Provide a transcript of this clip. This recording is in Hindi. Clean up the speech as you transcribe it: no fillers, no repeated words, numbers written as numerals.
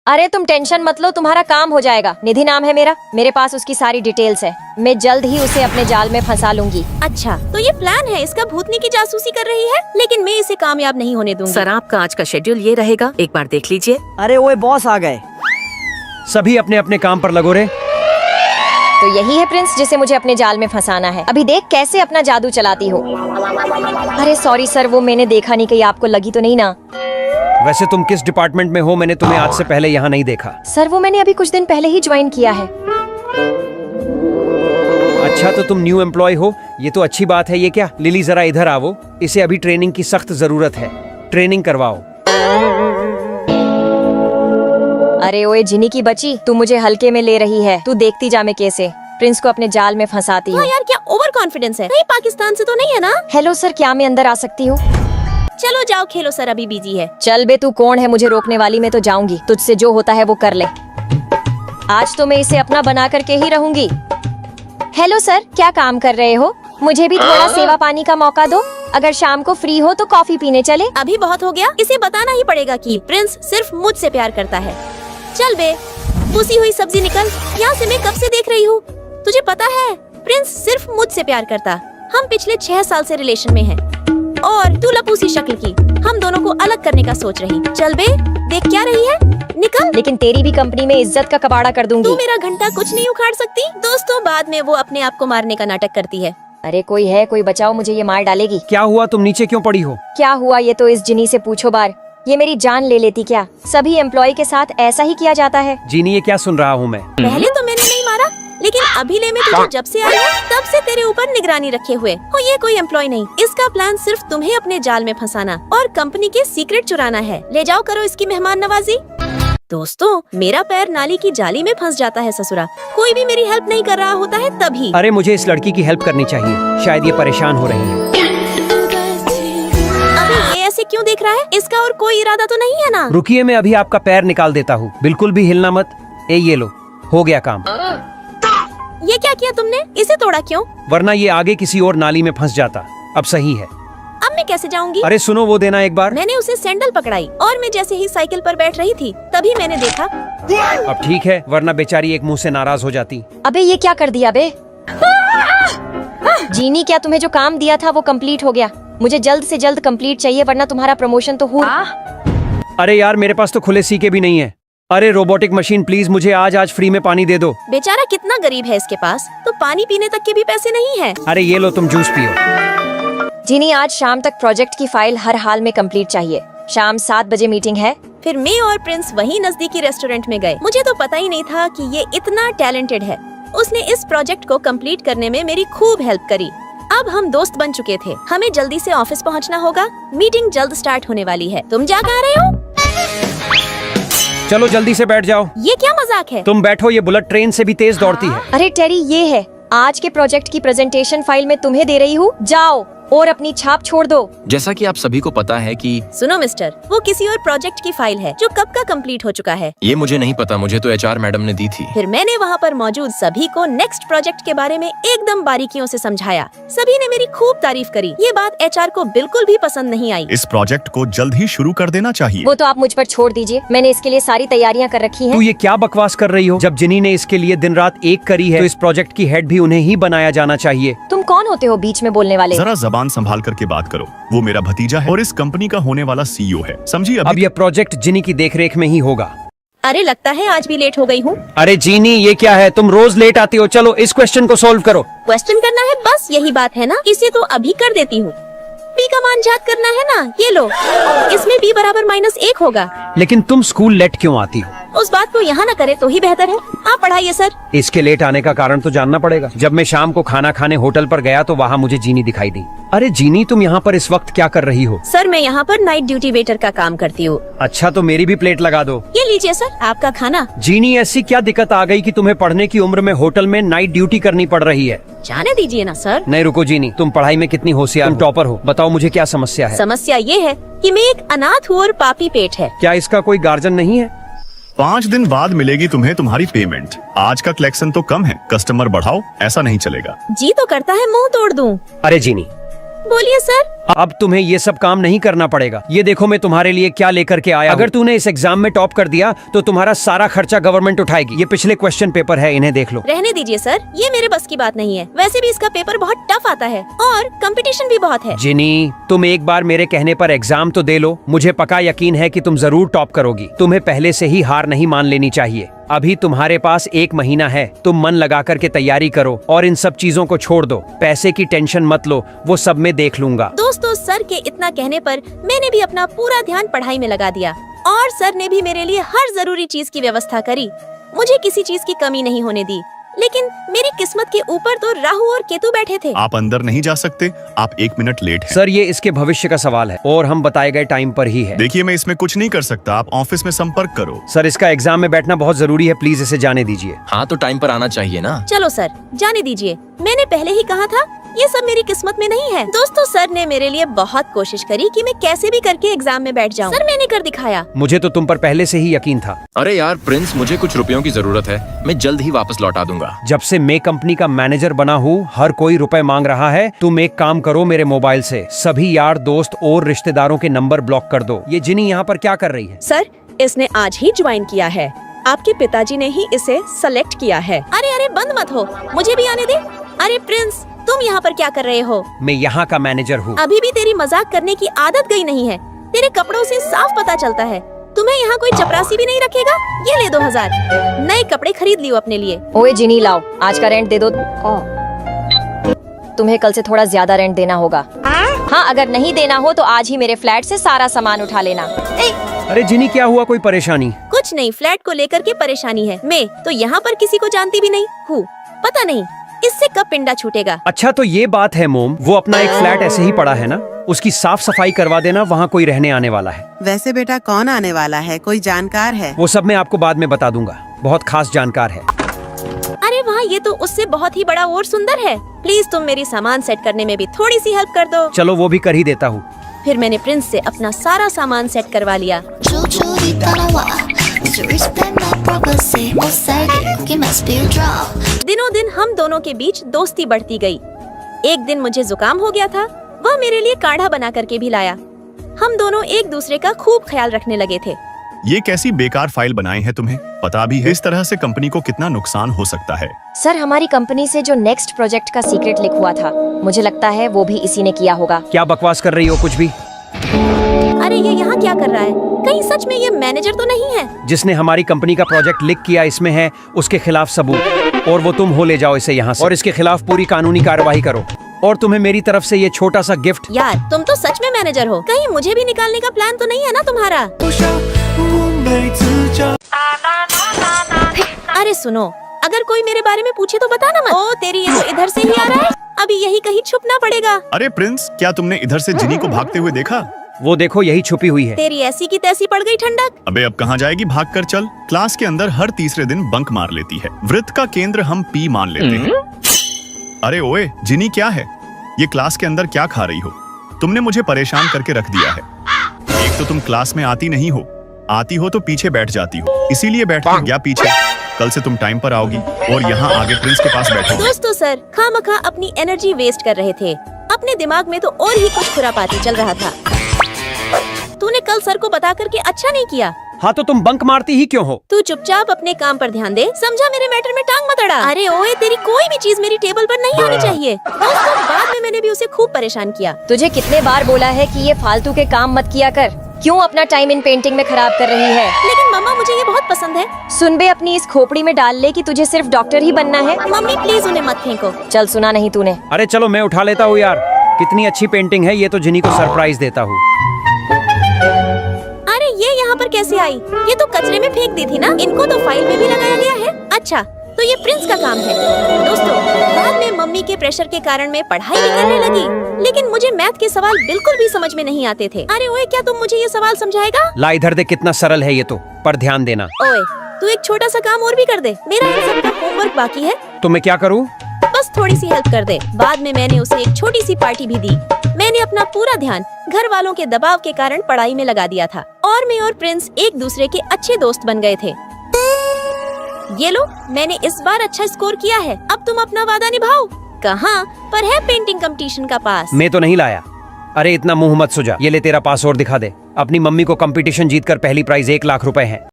अरे तुम टेंशन मत लो, तुम्हारा काम हो जाएगा। निधि नाम है मेरा, मेरे पास उसकी सारी डिटेल्स है। मैं जल्द ही उसे अपने जाल में फंसा लूंगी। अच्छा, तो ये प्लान है, इसका भूतनी की जासूसी कर रही है, लेकिन मैं इसे कामयाब नहीं होने दूंगी। सर आपका आज का शेड्यूल ये रहेगा, एक बार देख लीजिए। अरे ओए बॉस आ गए। सभी अपने अपने काम पर लगो रे। तो यही है प्रिंस जिसे मुझे अपने जाल में फंसाना है। अभी देख कैसे अपना जादू चलाती हो। अरे सॉरी सर, वो मैंने देखा नहीं, कहीं आपको लगी तो नहीं ना? वैसे तुम किस डिपार्टमेंट में हो? मैंने तुम्हें आज से पहले यहाँ नहीं देखा। सर वो मैंने अभी कुछ दिन पहले ही ज्वाइन किया है। अच्छा तो तुम न्यू एम्प्लॉय हो, ये तो अच्छी बात है। ये क्या लिली, जरा इधर आओ, इसे अभी ट्रेनिंग की सख्त जरूरत है, ट्रेनिंग करवाओ। अरे ओए जिनी की बच्ची, तू मुझे हल्के में ले रही है। तू देखती जा मैं कैसे प्रिंस को अपने जाल में फंसाती हूँ। हाँ यार, क्या ओवर कॉन्फिडेंस है? नहीं, पाकिस्तान से तो नहीं है ना? हेलो सर, क्या मैं अंदर आ सकती हूँ? चलो जाओ खेलो सर, अभी बिजी है। चल बे, तू कौन है मुझे रोकने वाली? मैं तो जाऊंगी, तुझसे जो होता है वो कर ले। आज तो मैं इसे अपना बना करके ही रहूंगी। हेलो सर, क्या काम कर रहे हो? मुझे भी थोड़ा सेवा पानी का मौका दो। अगर शाम को फ्री हो तो कॉफी पीने चले। अभी बहुत हो गया, इसे बताना ही पड़ेगा कि प्रिंस सिर्फ मुझसे प्यार करता है। चल बे, पुसी हुई सब्जी निकल यहाँ से, मैं कब से देख रही हूँ। तुझे पता है प्रिंस सिर्फ मुझसे प्यार करता। हम पिछले 6 साल से रिलेशन में हैं और तू लपूसी शक्ल की हम दोनों को अलग करने का सोच रही। चल बे, देख क्या रही है, निकल। लेकिन तेरी भी कंपनी में इज्जत का कबाड़ा कर दूंगी। तू मेरा घंटा कुछ नहीं उखाड़ सकती। दोस्तों, बाद में वो अपने आप को मारने का नाटक करती है। अरे कोई है, कोई बचाओ, मुझे ये मार डालेगी। क्या हुआ, तुम नीचे क्यों पड़ी हो? क्या हुआ ये तो इस जिनी से पूछो बार। ये मेरी जान ले लेती क्या? सभी एम्प्लॉय के साथ ऐसा ही किया जाता है। जीनी, ये क्या सुन रहा हूँ मैं? पहले तो मैंने नहीं मारा, लेकिन अभी ले मैं तुझे जब से आई हूँ तब से तेरे ऊपर निगरानी रखे हुए हो। ये कोई एम्प्लॉय नहीं, इसका प्लान सिर्फ तुम्हें अपने जाल में फंसाना और कंपनी के सीक्रेट चुराना है। ले जाओ, करो इसकी मेहमान नवाजी। दोस्तों, मेरा पैर नाली की जाली में फंस जाता है ससुरा। कोई भी मेरी हेल्प नहीं कर रहा होता है तभी। अरे मुझे इस लड़की की हेल्प करनी चाहिए, शायद ये परेशान हो रही है। अभी ये ऐसे क्यों देख रहा है? इसका और कोई इरादा तो नहीं है ना? रुकिए, मैं अभी आपका पैर निकाल देता हूँ, बिल्कुल भी हिलना मत। ये लो, हो गया काम। ये क्या किया तुमने? इसे तोड़ा क्यों? वरना ये आगे किसी और नाली में फंस जाता। अब सही है। अब मैं कैसे जाऊंगी? अरे सुनो, वो देना एक बार। मैंने उसे सैंडल पकड़ाई और मैं जैसे ही साइकिल पर बैठ रही थी तभी मैंने देखा। अब ठीक है, वरना बेचारी एक मुंह से नाराज हो जाती। अबे ये क्या कर दिया बे? जीनी, क्या तुम्हें जो काम दिया था वो कंप्लीट हो गया? मुझे जल्द से जल्द कंप्लीट चाहिए, वरना तुम्हारा प्रमोशन तो हुआ। अरे यार, मेरे पास तो खुले सीके भी नहीं है। अरे रोबोटिक मशीन, प्लीज मुझे आज फ्री में पानी दे दो। बेचारा कितना गरीब है, इसके पास तो पानी पीने तक के भी पैसे नहीं है। अरे ये लो, तुम जूस पियो। जीनी, आज शाम तक प्रोजेक्ट की फाइल हर हाल में कंप्लीट चाहिए। शाम 7 बजे मीटिंग है। फिर मैं और प्रिंस वही नजदीकी रेस्टोरेंट में गए। मुझे तो पता ही नहीं था कि ये इतना टैलेंटेड है। उसने इस प्रोजेक्ट को कंप्लीट करने में मेरी खूब हेल्प करी। अब हम दोस्त बन चुके थे। हमें जल्दी से ऑफिस पहुंचना होगा, मीटिंग जल्द स्टार्ट होने वाली है। तुम जा कहाँ रहे हो? चलो जल्दी से बैठ जाओ। ये क्या मजाक है? तुम बैठो, ये बुलेट ट्रेन से भी तेज दौड़ती है। अरे टेरी, ये है आज के प्रोजेक्ट की प्रेजेंटेशन फाइल मैं तुम्हें दे रही हूँ। जाओ और अपनी छाप छोड़ दो। जैसा कि आप सभी को पता है कि सुनो मिस्टर, वो किसी और प्रोजेक्ट की फाइल है जो कब का कंप्लीट हो चुका है। ये मुझे नहीं पता, मुझे तो एचआर मैडम ने दी थी। फिर मैंने वहाँ पर मौजूद सभी को नेक्स्ट प्रोजेक्ट के बारे में एकदम बारीकियों से समझाया। सभी ने मेरी खूब तारीफ करी। ये बात एचआर को बिल्कुल भी पसंद नहीं आई। इस प्रोजेक्ट को जल्द ही शुरू कर देना चाहिए। वो तो आप मुझ पर छोड़ दीजिए, मैंने इसके लिए सारी तैयारियां कर रखी हैं। तू ये क्या बकवास कर रही हो? जब जिनी ने इसके लिए दिन रात एक करी है तो इस प्रोजेक्ट की हेड भी उन्हें ही बनाया जाना चाहिए। तुम कौन होते हो बीच में बोलने वाले? जरा जबान संभाल करके बात करो। वो मेरा भतीजा है और इस कंपनी का होने वाला सीईओ है, समझी? अब यह प्रोजेक्ट जिनी की देखरेख में ही होगा। अरे लगता है आज भी लेट हो गई हूँ। अरे जीनी, ये क्या है? तुम रोज लेट आती हो। चलो इस क्वेश्चन को सॉल्व करो। क्वेश्चन करना है, बस यही बात है ना? इसे तो अभी कर देती हूँ। बी का मान ज्ञात करना है ना? ये लो, इसमें b बराबर -1 होगा। लेकिन तुम स्कूल लेट क्यों आती हो? उस बात को यहाँ न करे तो ही बेहतर है। आप पढ़ाइए सर। इसके लेट आने का कारण तो जानना पड़ेगा। जब मैं शाम को खाना खाने होटल पर गया तो वहाँ मुझे जीनी दिखाई दी। अरे जीनी, तुम यहाँ पर इस वक्त क्या कर रही हो? सर, मैं यहाँ पर नाइट ड्यूटी वेटर का काम करती हूँ। अच्छा, तो मेरी भी प्लेट लगा दो। ये लीजिए सर, आपका खाना। जीनी, ऐसी क्या दिक्कत आ गई कि तुम्हें पढ़ने की उम्र में होटल में नाइट ड्यूटी करनी पड़ रही है? जाने दीजिए ना सर। नहीं रुको जीनी, तुम पढ़ाई में कितनी होशियार, तुम टॉपर हो। बताओ मुझे क्या समस्या है? समस्या ये है कि मैं एक अनाथ हूँ और पापी पेट है। क्या इसका कोई गार्जियन नहीं है? 5 दिन बाद मिलेगी तुम्हें तुम्हारी पेमेंट। आज का कलेक्शन तो कम है, कस्टमर बढ़ाओ, ऐसा नहीं चलेगा। जी तो करता है मुंह तोड़ दूं। अरे जीनी, बोलिए सर। अब तुम्हें ये सब काम नहीं करना पड़ेगा। ये देखो मैं तुम्हारे लिए क्या लेकर के आया। अगर तूने इस एग्जाम में टॉप कर दिया तो तुम्हारा सारा खर्चा गवर्नमेंट उठाएगी। ये पिछले क्वेश्चन पेपर है, इन्हें देख लो। रहने दीजिए सर, ये मेरे बस की बात नहीं है। वैसे भी इसका पेपर बहुत टफ आता है और कंपटीशन भी बहुत है। जिनी, तुम एक बार मेरे कहने पर एग्जाम तो दे लो। मुझे पक्का यकीन है कि तुम जरूर टॉप करोगी। तुम्हें पहले से ही हार नहीं मान लेनी चाहिए। अभी तुम्हारे पास 1 महीना है, तुम मन लगा करके तैयारी करो और इन सब चीजों को छोड़ दो। पैसे की टेंशन मत लो, वो सब मैं देख लूंगा। दोस्तों, सर के इतना कहने पर मैंने भी अपना पूरा ध्यान पढ़ाई में लगा दिया और सर ने भी मेरे लिए हर जरूरी चीज की व्यवस्था करी। मुझे किसी चीज की कमी नहीं होने दी। लेकिन मेरी किस्मत के ऊपर तो राहु और केतु बैठे थे। आप अंदर नहीं जा सकते, आप 1 मिनट लेट हैं। सर, ये इसके भविष्य का सवाल है और हम बताए गए टाइम पर ही है। देखिए, मैं इसमें कुछ नहीं कर सकता, आप ऑफिस में संपर्क करो। सर, इसका एग्जाम में बैठना बहुत जरूरी है, प्लीज इसे जाने दीजिए। हाँ तो टाइम पर आना चाहिए ना। चलो सर, जाने दीजिए। मैंने पहले ही कहा था, ये सब मेरी किस्मत में नहीं है। दोस्तों, सर ने मेरे लिए बहुत कोशिश करी कि मैं कैसे भी करके एग्जाम में बैठ जाऊं। सर, मैंने कर दिखाया। मुझे तो तुम पर पहले से ही यकीन था। अरे यार प्रिंस, मुझे कुछ रुपयों की जरूरत है, मैं जल्द ही वापस लौटा दूंगा। जब से मैं कंपनी का मैनेजर बना हूँ, हर कोई रुपए मांग रहा है। तुम एक काम करो, मेरे मोबाइल से सभी यार दोस्त और रिश्तेदारों के नंबर ब्लॉक कर दो। ये जिनी यहाँ पर क्या कर रही है? सर, इसने आज ही ज्वाइन किया है। आपके पिताजी ने ही इसे सेलेक्ट किया है। अरे अरे, बंद मत हो, मुझे भी आने दे। अरे प्रिंस, तुम यहाँ पर क्या कर रहे हो? मैं यहाँ का मैनेजर हूँ। अभी भी तेरी मजाक करने की आदत गई नहीं है। तेरे कपड़ों से साफ पता चलता है। तुम्हें यहाँ कोई चपरासी भी नहीं रखेगा। ये ले 2000 नए कपड़े खरीद लियो अपने लिए। ओए जिनी, लाओ आज का रेंट दे दो। तुम्हें कल से थोड़ा ज्यादा रेंट देना होगा। हाँ, अगर नहीं देना हो तो आज ही मेरे फ्लैट से सारा सामान उठा लेना। अरे जिनी, क्या हुआ? कोई परेशानी? कुछ नहीं, फ्लैट को लेकर के परेशानी है। मैं तो यहाँ पर किसी को जानती भी नहीं हूँ। पता नहीं इससे कब पिंडा छूटेगा। अच्छा, तो ये बात है मोम, वो अपना एक फ्लैट ऐसे ही पड़ा है ना, उसकी साफ सफाई करवा देना, वहाँ कोई रहने आने वाला है। वैसे बेटा कौन आने वाला है? कोई जानकार है? वो सब मैं आपको बाद में बता दूंगा, बहुत खास जानकार है। अरे वाह, ये तो उससे बहुत ही बड़ा और सुंदर है। प्लीज तुम मेरी सामान सेट करने में भी थोड़ी सी हेल्प कर दो। चलो, वो भी कर ही देता हूँ। फिर मैंने प्रिंस से अपना सारा सामान सेट करवा लिया। दिनों दिन हम दोनों के बीच दोस्ती बढ़ती गई। एक दिन मुझे जुकाम हो गया था, वह मेरे लिए काढ़ा बना करके भी लाया। हम दोनों एक दूसरे का खूब ख्याल रखने लगे थे। ये कैसी बेकार फाइल बनाई है तुम्हें? पता भी है इस तरह से कंपनी को कितना नुकसान हो सकता है। सर, हमारी कंपनी से जो नेक्स्ट प्रोजेक्ट का सीक्रेट लीक हुआ था, मुझे लगता है वो भी इसी ने किया होगा। क्या बकवास कर रही हो? कुछ भी। अरे ये यहाँ क्या कर रहा है? कहीं सच में ये मैनेजर तो नहीं है? जिसने हमारी कंपनी का प्रोजेक्ट लीक किया, इसमें है उसके खिलाफ सबूत, और वो तुम हो। ले जाओ इसे यहाँ से और इसके खिलाफ पूरी कानूनी कार्रवाई करो। और तुम्हें मेरी तरफ से ये छोटा सा गिफ्ट। यार, तुम तो सच में मैनेजर हो। कहीं मुझे भी निकालने का प्लान तो नहीं है ना तुम्हारा? अरे सुनो, अगर कोई मेरे बारे में पूछे तो बताना मत। ओ तेरी, ये तो इधर से ही आ रहा है। अभी यही कहीं छुपना पड़ेगा। अरे प्रिंस, क्या तुमने इधर से जिनी को भागते हुए देखा? वो देखो, यही छुपी हुई है। तेरी ऐसी की तैसी पड़ गई ठंडक। अबे अब कहाँ जाएगी? भाग कर चल। क्लास के अंदर हर तीसरे दिन बंक मार लेती है। वृत्त का केंद्र हम पी मान लेते हैं। अरे ओए जिनी, क्या है ये? क्लास के अंदर क्या खा रही हो? तुमने मुझे परेशान करके रख दिया है। एक तो तुम क्लास में आती नहीं हो, आती हो तो पीछे बैठ जाती हो, इसीलिए बैठती या पीछे। कल से तुम टाइम पर आओगी और यहाँ आगे प्रिंस के पास बैठोगी। दोस्तों, सर खामखा अपनी एनर्जी वेस्ट कर रहे थे। अपने दिमाग में तो और ही कुछ खुरापाती चल रहा था। तूने कल सर को बता करके अच्छा नहीं किया। हाँ, तो तुम बंक मारती ही क्यों हो? तू चुपचाप अपने काम पर ध्यान दे, समझा? मेरे मैटर में टांग मत अड़ा। अरे ओए, तेरी कोई भी चीज मेरी टेबल पर नहीं आनी चाहिए। दोस्तों, बाद में मैंने भी उसे खूब परेशान किया। तुझे कितने बार बोला है कि ये फालतू के काम मत किया कर? क्यों अपना टाइम इन पेंटिंग में खराब कर रही है? लेकिन मम्मा, मुझे ये बहुत पसंद है। सुन बे, अपनी इस खोपड़ी में डाल ले कि तुझे सिर्फ डॉक्टर ही बनना है। मम्मी प्लीज उन्हें मत फेंको। चल, सुना नहीं तूने? अरे चलो, मैं उठा लेता हूँ यार। कितनी अच्छी पेंटिंग है ये, तो जिनी को सरप्राइज देता हूँ। अरे ये यहाँ पर कैसे आई? ये तो कचरे में फेंक दी थी ना। इनको तो फाइल में भी लगाया गया है। अच्छा, तो ये प्रिंस का काम है। दोस्तों, बाद में मम्मी के प्रेशर के कारण मैं पढ़ाई भी करने लगी, लेकिन मुझे मैथ के सवाल बिल्कुल भी समझ में नहीं आते थे। अरे ओए, क्या तुम मुझे ये सवाल समझाएगा? ला इधर दे, कितना सरल है ये तो, पर ध्यान देना। ओए, तू एक छोटा सा काम और भी कर दे। मेरा इन सब का होमवर्क बाकी है। तो मैं क्या करूँ? बस थोड़ी सी हेल्प कर दे। बाद में मैंने उसे एक छोटी सी पार्टी भी दी। मैंने अपना पूरा ध्यान घर वालों के दबाव के कारण पढ़ाई में लगा दिया था और मैं और प्रिंस एक दूसरे के अच्छे दोस्त बन गए थे। ये लो, मैंने इस बार अच्छा स्कोर किया है। अब तुम अपना वादा निभाओ। कहाँ पर है पेंटिंग कंपटीशन का पास? मैं तो नहीं लाया। अरे इतना मुंह मत सुझा, ये ले तेरा पास और दिखा दे। अपनी मम्मी को कंपटीशन जीतकर पहली प्राइज 1 लाख रुपए है।